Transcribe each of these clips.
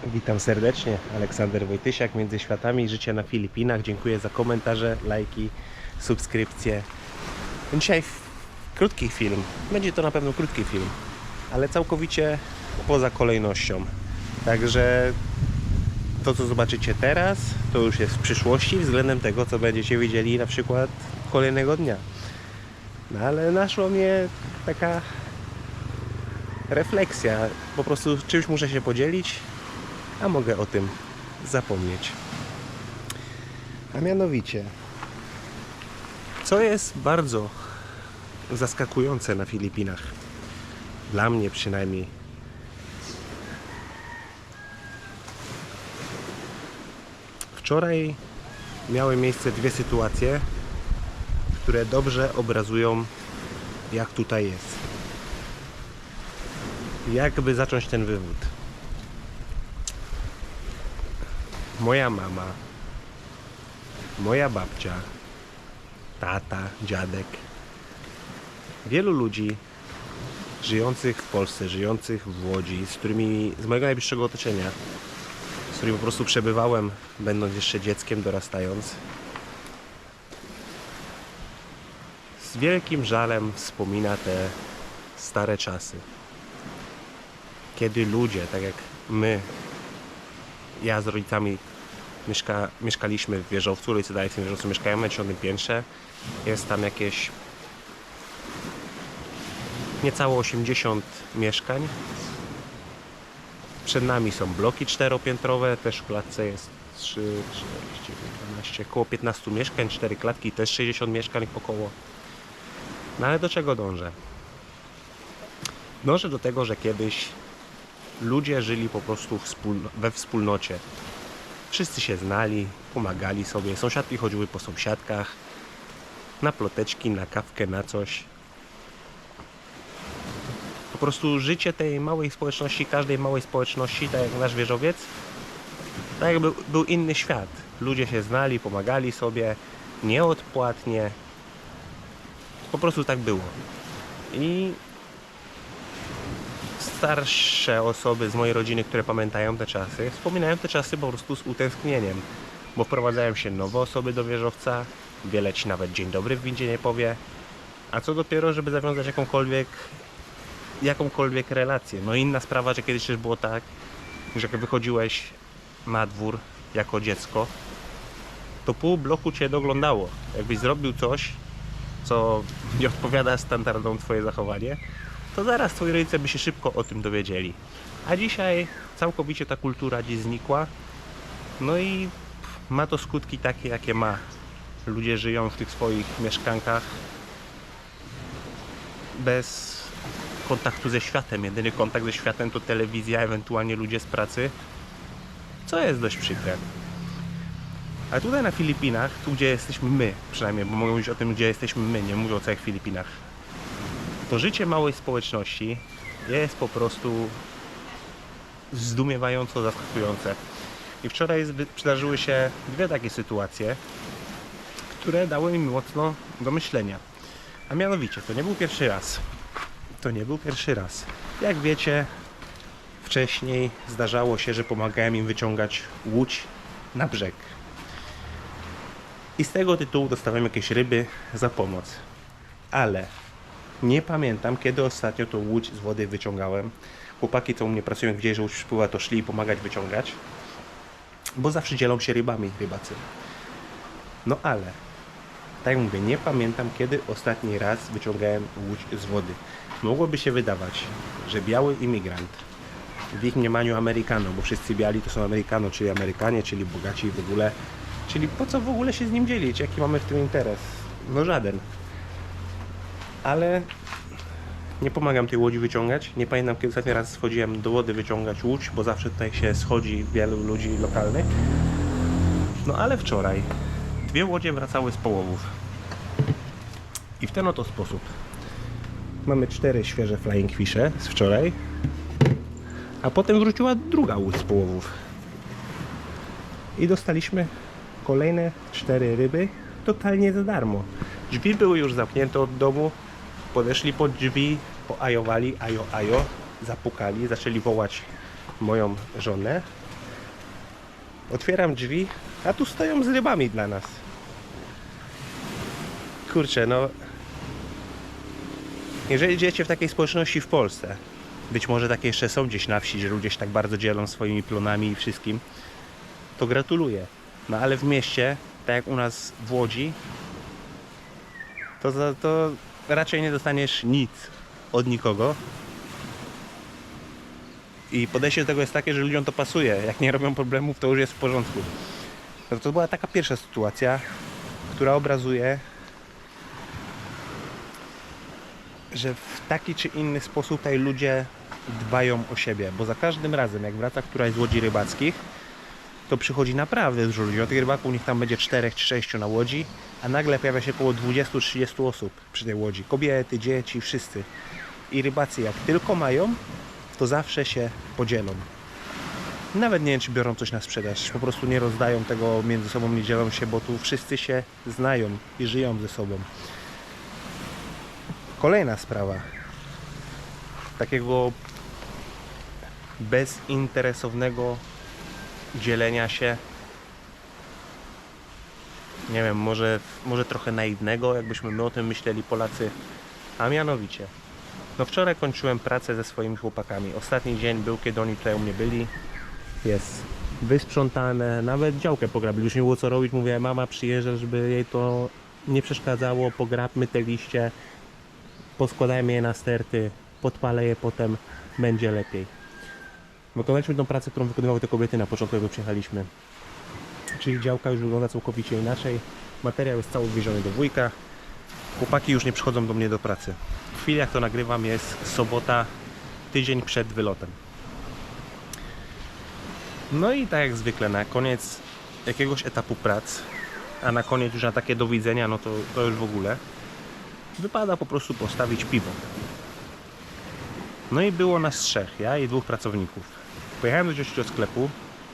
Witam serdecznie, Aleksander Wojtysiak, Między Światami, Życie na Filipinach. Dziękuję za komentarze, lajki, subskrypcje. Dzisiaj krótki film, będzie to na pewno krótki film, ale całkowicie poza kolejnością. Także to, co zobaczycie teraz, to już jest w przyszłości względem tego, co będziecie widzieli na przykład kolejnego dnia. No ale naszła mnie taka refleksja, po prostu czymś muszę się podzielić, a mogę o tym zapomnieć. A mianowicie, co jest bardzo zaskakujące na Filipinach, dla mnie przynajmniej, wczoraj miały miejsce dwie sytuacje, które dobrze obrazują, jak tutaj jest. Jakby zacząć ten wywód. Moja mama, moja babcia, tata, dziadek, wielu ludzi żyjących w Polsce, żyjących w Łodzi, z mojego najbliższego otoczenia, z którymi po prostu przebywałem, będąc jeszcze dzieckiem, dorastając, z wielkim żalem wspomina te stare czasy. Kiedy ludzie, tak jak my, ja z rodzicami mieszkaliśmy w wieżowcu, rodzice dalej w tym wieżowcu mieszkają na 10 piętrze. Jest tam jakieś niecałe 80 mieszkań. Przed nami są bloki 4-piętrowe, też w klatce jest 3, 4, 12, około 15 mieszkań, 4 klatki, też 60 mieszkań około. No ale do czego dążę? Dążę do tego, że kiedyś ludzie żyli po prostu we wspólnocie. Wszyscy się znali, pomagali sobie, sąsiadki chodziły po sąsiadkach, na ploteczki, na kawkę, na coś. Po prostu życie tej małej społeczności, każdej małej społeczności, tak jak nasz wieżowiec, tak jakby był inny świat. Ludzie się znali, pomagali sobie, nieodpłatnie. Po prostu tak było. I starsze osoby z mojej rodziny, które pamiętają te czasy, wspominają te czasy po prostu z utęsknieniem, bo wprowadzają się nowe osoby do wieżowca, wiele ci nawet dzień dobry w windzie nie powie, a co dopiero, żeby zawiązać jakąkolwiek relację. No inna sprawa, że kiedyś też było tak, że jak wychodziłeś na dwór jako dziecko, to pół bloku cię doglądało. Jakbyś zrobił coś, co nie odpowiada standardom twoje zachowanie, to zaraz twoi rodzice by się szybko o tym dowiedzieli. A dzisiaj całkowicie ta kultura gdzieś znikła. No i ma to skutki takie, jakie ma. Ludzie żyją w tych swoich mieszkankach bez kontaktu ze światem. Jedyny kontakt ze światem to telewizja, ewentualnie ludzie z pracy, co jest dość przykre. A tutaj na Filipinach, tu gdzie jesteśmy my, przynajmniej, bo mogę mówić o tym, gdzie jesteśmy my, nie mówię o całych Filipinach, to życie małej społeczności jest po prostu zdumiewająco zaskakujące. I wczoraj przydarzyły się dwie takie sytuacje, które dały mi mocno do myślenia. A mianowicie, to nie był pierwszy raz. To nie był pierwszy raz. Jak wiecie, wcześniej zdarzało się, że pomagałem im wyciągać łódź na brzeg. I z tego tytułu dostawałem jakieś ryby za pomoc. Ale nie pamiętam, kiedy ostatnio tą łódź z wody wyciągałem. Chłopaki, co u mnie pracują, jak widzieli, że łódź wpływa, to szli pomagać wyciągać. Bo zawsze dzielą się rybami, rybacy. No ale, tak jak mówię, nie pamiętam, kiedy ostatni raz wyciągałem łódź z wody. Mogłoby się wydawać, że biały imigrant, w ich mniemaniu Amerykano, bo wszyscy biali to są Amerykano, czyli Amerykanie, czyli bogaci w ogóle. Czyli po co w ogóle się z nim dzielić? Jaki mamy w tym interes? No żaden. Ale nie pomagam tej łodzi wyciągać. Nie pamiętam, kiedy ostatni raz schodziłem do wody wyciągać łódź, bo zawsze tutaj się schodzi wielu ludzi lokalnych. No ale wczoraj dwie łodzie wracały z połowów. I w ten oto sposób. Mamy 4 świeże flying fishe z wczoraj. A potem wróciła druga łódź z połowów. I dostaliśmy kolejne 4 ryby totalnie za darmo. Drzwi były już zamknięte od domu. Podeszli pod drzwi, poajowali, ajo, zapukali, zaczęli wołać moją żonę. Otwieram drzwi, a tu stoją z rybami dla nas. Kurczę, no... Jeżeli żyjecie w takiej społeczności w Polsce, być może takie jeszcze są gdzieś na wsi, że ludzie się tak bardzo dzielą swoimi plonami i wszystkim, to gratuluję. No ale w mieście, tak jak u nas w Łodzi, to raczej nie dostaniesz nic od nikogo. I podejście do tego jest takie, że ludziom to pasuje. Jak nie robią problemów, to już jest w porządku. No to była taka pierwsza sytuacja, która obrazuje, że w taki czy inny sposób tutaj ludzie dbają o siebie. Bo za każdym razem, jak wraca któraś z łodzi rybackich, to przychodzi naprawdę dużo ludzi. Od tych rybaków niech tam będzie 4 czy 6 na łodzi, a nagle pojawia się około 20-30 osób przy tej łodzi. Kobiety, dzieci, wszyscy. I rybacy jak tylko mają, to zawsze się podzielą. Nawet nie wiem, czy biorą coś na sprzedaż, po prostu nie rozdają tego między sobą, nie dzielą się, bo tu wszyscy się znają i żyją ze sobą. Kolejna sprawa takiego bezinteresownego dzielenia się, nie wiem, może trochę naiwnego, jakbyśmy my o tym myśleli, Polacy, a mianowicie no wczoraj kończyłem pracę ze swoimi chłopakami. Ostatni dzień był, kiedy oni tutaj u mnie byli. Jest wysprzątane, nawet działkę pograbili. Już nie było co robić. Mówię, mama przyjeżdża, żeby jej to nie przeszkadzało. Pograbmy te liście, poskładajmy je na sterty, podpalę je potem, będzie lepiej. Wykonaliśmy tą pracę, którą wykonywały te kobiety na początku, jak przyjechaliśmy. Czyli działka już wygląda całkowicie inaczej. Materiał jest cały wieziony do wujka. Chłopaki już nie przychodzą do mnie do pracy. W chwili, jak to nagrywam, jest sobota, tydzień przed wylotem. No i tak jak zwykle, na koniec jakiegoś etapu prac, a na koniec już na takie do widzenia, no to już w ogóle, wypada po prostu postawić piwo. No i było nas 3, ja i 2 pracowników. Pojechałem do sklepu,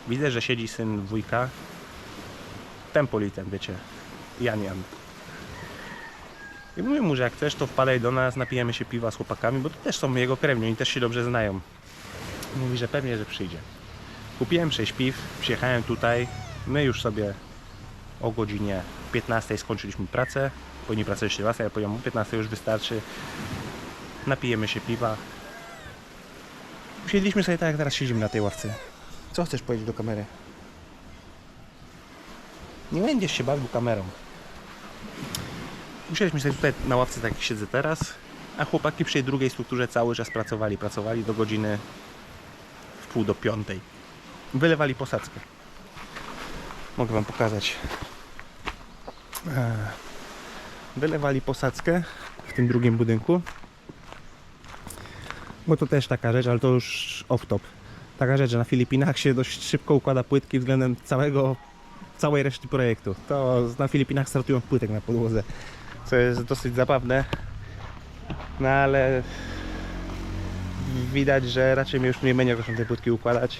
widzę, że siedzi syn wujka, tempolitem, wiecie, Jan. I mówię mu, że jak chcesz, to wpadaj do nas, napijemy się piwa z chłopakami, bo to też są jego krewni, oni też się dobrze znają. Mówi, że pewnie, że przyjdzie. Kupiłem 6 piw, przyjechałem tutaj, my już sobie o godzinie 15 skończyliśmy pracę, powinni pracować 14, ja powiedziałem, o 15 już wystarczy, napijemy się piwa. Usiedliśmy sobie tak, jak teraz siedzimy na tej ławce. Co chcesz powiedzieć do kamery? Nie będziesz się bawił kamerą. Usiedliśmy sobie tutaj na ławce, tak jak siedzę teraz, a chłopaki przy tej drugiej strukturze cały czas pracowali do godziny 4:45. Wylewali posadzkę. Mogę wam pokazać. Wylewali posadzkę w tym drugim budynku. Bo to też taka rzecz, ale to już off-top. Taka rzecz, że na Filipinach się dość szybko układa płytki względem całej reszty projektu. To na Filipinach startują płytek na podłodze, co jest dosyć zabawne. No ale widać, że raczej my już nie będzie proszę te płytki układać.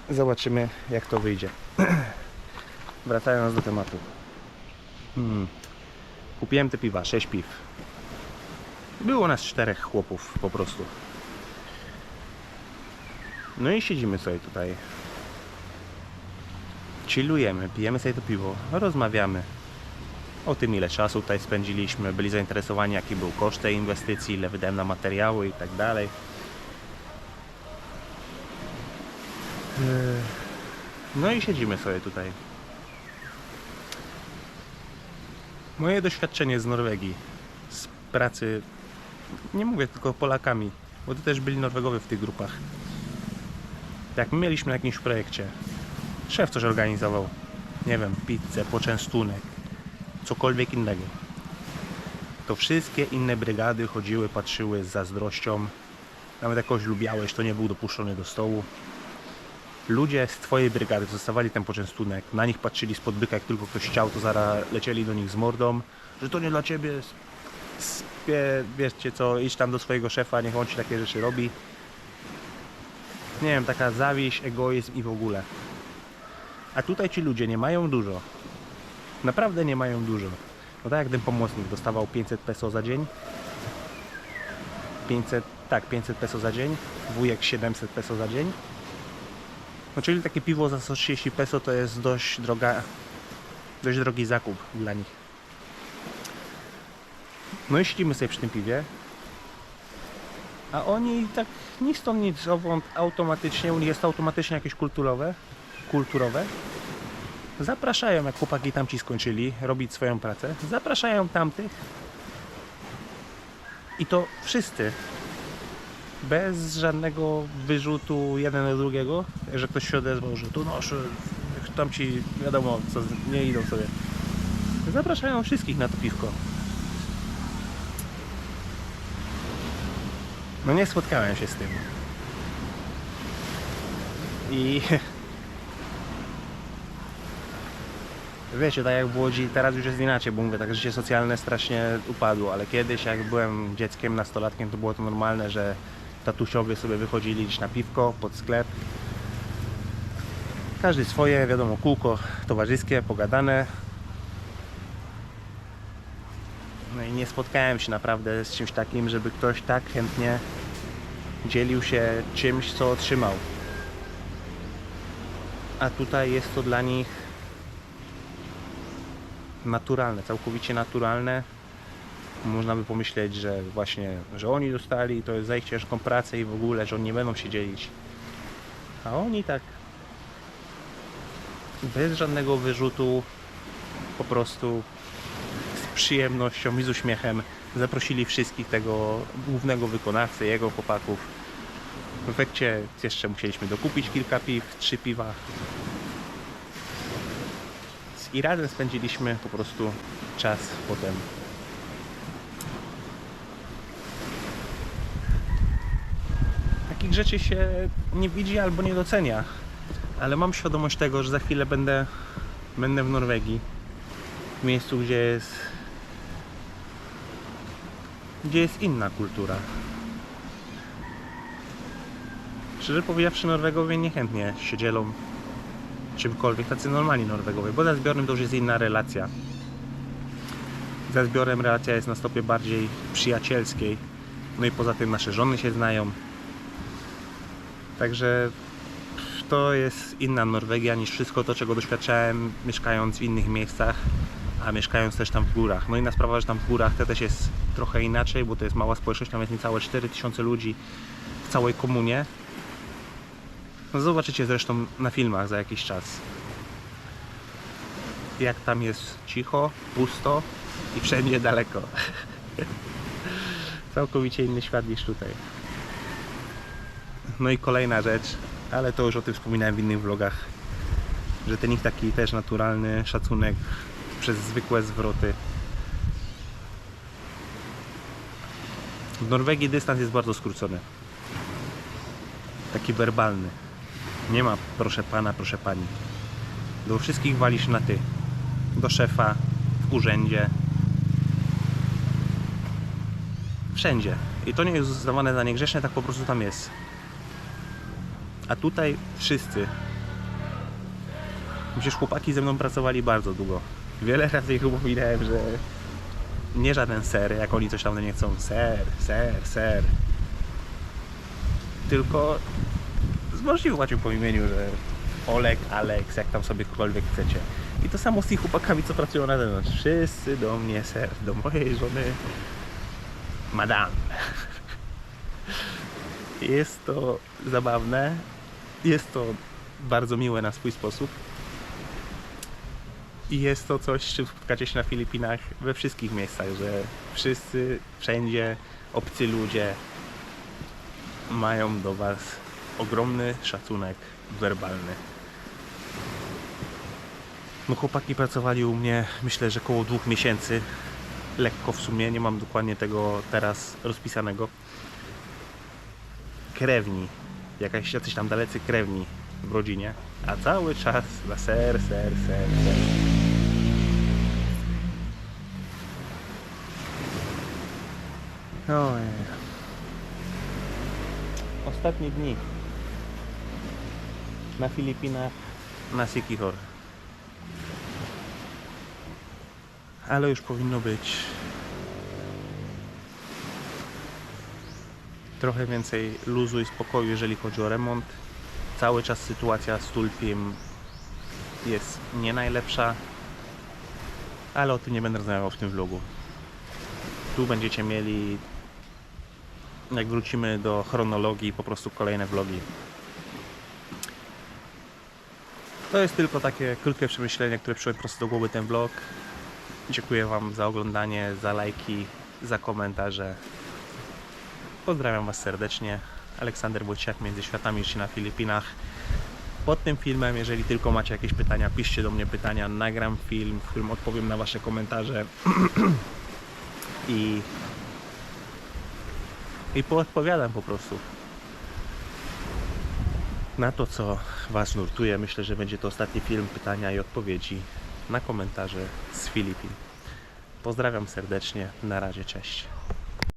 Zobaczymy, jak to wyjdzie. Wracając do tematu. Kupiłem te piwa, 6 piw. Było nas 4 chłopów po prostu. No i siedzimy sobie tutaj. Chillujemy, pijemy sobie to piwo, rozmawiamy o tym, ile czasu tutaj spędziliśmy, byli zainteresowani, jaki był koszt tej inwestycji, ile wydałem na materiały i tak dalej. No i siedzimy sobie tutaj. Moje doświadczenie z Norwegii, z pracy, nie mówię tylko Polakami, bo to też byli Norwegowie w tych grupach. Jak my mieliśmy na jakimś projekcie, szef coś organizował, nie wiem, pizzę, poczęstunek, cokolwiek innego, to wszystkie inne brygady chodziły, patrzyły z zazdrością. Nawet jak kogoś lubiałeś, to nie był dopuszczony do stołu. Ludzie z twojej brygady dostawali ten poczęstunek, na nich patrzyli spod byka, jak tylko ktoś chciał, to zaraz lecieli do nich z mordą, że to nie dla ciebie, wiecie co, idź tam do swojego szefa, niech on ci takie rzeczy robi. Nie wiem, taka zawiść, egoizm i w ogóle. A tutaj ci ludzie nie mają dużo. Naprawdę nie mają dużo. No tak jak ten pomocnik dostawał 500 peso za dzień. 500 peso za dzień. Wujek 700 peso za dzień. No czyli takie piwo za 130 peso to jest dość drogi zakup dla nich. No i siedzimy sobie przy tym piwie, a oni tak ni stąd nic zowąd automatycznie, u nich jest to automatycznie jakieś kulturowe. Zapraszają, jak chłopaki tamci skończyli robić swoją pracę, zapraszają tamtych i to wszyscy, bez żadnego wyrzutu jeden do drugiego, że ktoś się odezwał, że tu noż, tamci wiadomo co, nie idą sobie. Zapraszają wszystkich na to piwko. No nie spotkałem się z tym. I wiecie, tak jak w Łodzi, teraz już jest inaczej, bo mówię, tak życie socjalne strasznie upadło, ale kiedyś jak byłem dzieckiem, nastolatkiem, to było to normalne, że tatusiowie sobie wychodzili gdzieś na piwko, pod sklep. Każdy swoje, wiadomo, kółko towarzyskie, pogadane. No i nie spotkałem się naprawdę z czymś takim, żeby ktoś tak chętnie dzielił się czymś, co otrzymał. A tutaj jest to dla nich naturalne, całkowicie naturalne. Można by pomyśleć, że właśnie, że oni dostali, to jest za ich ciężką pracę i w ogóle, że oni nie będą się dzielić. A oni tak bez żadnego wyrzutu, po prostu z przyjemnością i z uśmiechem zaprosili wszystkich tego głównego wykonawcę, jego chłopaków. W efekcie jeszcze musieliśmy dokupić kilka piw, 3 piwa. I razem spędziliśmy po prostu czas potem. Takich rzeczy się nie widzi albo nie docenia, ale mam świadomość tego, że za chwilę będę w Norwegii, w miejscu, gdzie jest inna kultura. Szczerze powiedziawszy, Norwegowie niechętnie się dzielą czymkolwiek, tacy normalni Norwegowie, bo za zbiorem to już jest inna relacja. Za zbiorem relacja jest na stopie bardziej przyjacielskiej, no i poza tym nasze żony się znają. Także to jest inna Norwegia niż wszystko to, czego doświadczałem mieszkając w innych miejscach, a mieszkając też tam w górach. No inna sprawa, że tam w górach to też jest trochę inaczej, bo to jest mała społeczność, tam jest niecałe 4000 ludzi w całej komunie. No zobaczycie zresztą na filmach za jakiś czas, jak tam jest cicho, pusto i wszędzie daleko. Całkowicie inny świat niż tutaj. No i kolejna rzecz, ale to już o tym wspominałem w innych vlogach, że ten ich taki też naturalny szacunek przez zwykłe zwroty. W Norwegii dystans jest bardzo skrócony. Taki werbalny. Nie ma proszę pana, proszę pani. Do wszystkich walisz na ty. Do szefa, w urzędzie. Wszędzie. I to nie jest uznawane za niegrzeczne, tak po prostu tam jest. A tutaj wszyscy. Przecież chłopaki ze mną pracowali bardzo długo. Wiele razy ich upominałem, że nie żaden ser, jak oni coś tam nie chcą. Ser. Tylko zmożliwić po imieniu, że Olek, Aleks, jak tam sobie kogokolwiek chcecie. I to samo z tymi chłopakami, co pracują na zewnątrz. Wszyscy do mnie, ser, do mojej żony, madame. Jest to zabawne, jest to bardzo miłe na swój sposób. I jest to coś, z czym spotkacie się na Filipinach we wszystkich miejscach, że wszyscy, wszędzie, obcy ludzie mają do was ogromny szacunek werbalny. No chłopaki pracowali u mnie, myślę, że około 2 miesięcy. Lekko w sumie, nie mam dokładnie tego teraz rozpisanego. Krewni, jacyś tam dalecy krewni w rodzinie, a cały czas na ser. Ojej. Ostatnie dni na Filipinach, na Siquijor. Ale już powinno być trochę więcej luzu i spokoju, jeżeli chodzi o remont Cały czas sytuacja z Tulpim jest nie najlepsza, ale o tym nie będę rozmawiał w tym vlogu. Tu będziecie mieli, jak wrócimy do chronologii, po prostu kolejne vlogi. To jest tylko takie krótkie przemyślenie, które przyszło mi prosto do głowy ten vlog. Dziękuję Wam za oglądanie, za lajki, za komentarze. Pozdrawiam Was serdecznie. Aleksander Wojciak, Między Światami, Życie na Filipinach. Pod tym filmem, jeżeli tylko macie jakieś pytania, piszcie do mnie pytania. Nagram film, w którym odpowiem na Wasze komentarze. I poodpowiadam po prostu na to, co Was nurtuje. Myślę, że będzie to ostatni film pytania i odpowiedzi na komentarze z Filipin. Pozdrawiam serdecznie. Na razie, cześć.